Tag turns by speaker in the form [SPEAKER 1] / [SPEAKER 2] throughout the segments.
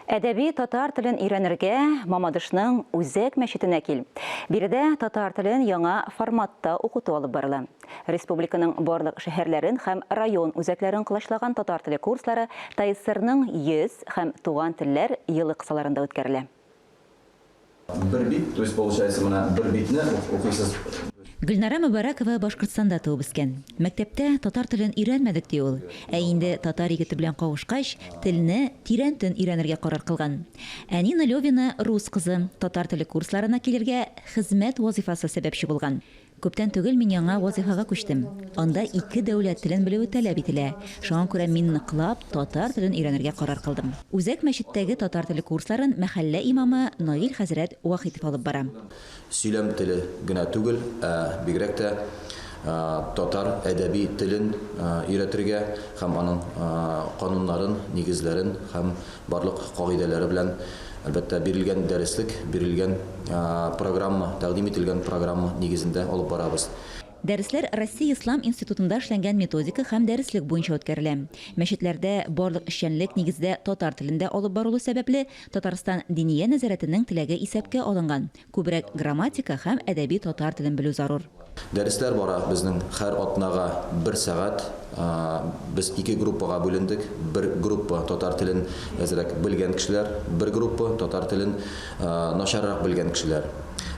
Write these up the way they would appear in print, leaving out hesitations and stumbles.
[SPEAKER 1] Әдәби татар телен өйрәнергә Мамадышның Үзәк мәчетенә кил. Биредә татар телен яңа форматта укыту алып барыла. Республиканың барлык шәһәрләрен һәм район үзәкләрен кылычлаган татар теле курслары ТАИСРның 100 һәм туган телләр елы кысаларында үткәрелә.
[SPEAKER 2] Бер бит, то есть получается, мына бер битне укыйсыз.
[SPEAKER 3] Гөлнара Мөбаракова Башкортстанда туып үскән. Мәктәптә татар телен өйрәнмәдек ди ул. Ә инде татар егете белән кавышкач, телне тирәнтен өйрәнергә карар кылган. Нина Левина рус кызы татар теле курсларына килергә хезмәт вазифасы сәбәпче булган. Күптән түгел мин яңа вазифага күчтем. Анда 2 дәүләт телен белүе таләп ителә. Шуңа күрә мин ныклап татар телен өйрәнергә карар кылдым. Үзәк мәчеттәге татар теле курсларын мәхәллә имамы Наил хәзрәт Вахитов алып бара.
[SPEAKER 2] Сөйләм теле генә түгел, бигрәк тә татар әдәби телен өйрәтергә һәм аның кануннарын, нигезләрен һәм барлык кагыйдәләре белән әлбәттә бирелгән дәреслек, бирелгән программа, тәкъдим ителгән программа нигезендә алып барабыз.
[SPEAKER 3] Дәресләр Россия Ислам институтында эшләнгән методика һәм дәреслек буенча үткәрелә. Мәчетләрдә барлык эшчәнлек нигездә татар телендә алып барылу сәбәпле Татарстан Диния нәзарәтенең теләге исәпкә алынган. Күбрәк грамматика һәм әдәби татар телен белү зарур.
[SPEAKER 2] Дәресләр бара безнең һәр атнага 1 сәгать. Без 2 группага бүлендек. Бер группа татар телен әзрәк белгән кешеләр, бер группа татар телен начаррак белгән кешеләр.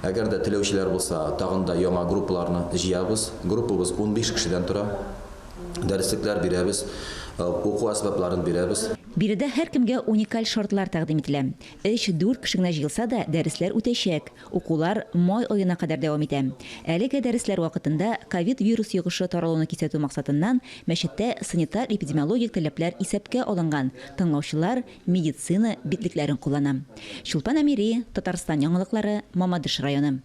[SPEAKER 2] Әгәр дә теләүчеләр булса, тагын да яңа группаларны җыябыз. Группабыз 15 кешедән тора. Дәреслекләр бирәбез, уку әсбапларын бирәбез.
[SPEAKER 3] Биредә һәркемгә уникаль шартлар тәкъдим ителә. 3-4 кеше генә җыелса да, дәресләр үтәчәк. Укулар май аена кадәр дәвам итә. Әлеге дәресләр вакытында ковид вирус йогышы таралуын кисәтү максатыннан мәчеттә санитар-эпидемиологик таләпләр исәпкә алынган. Тыңлаучылар медицина битлекләрен куллана. Чулпан Амири, Татарстан яңалыклары, Мамадыш районы.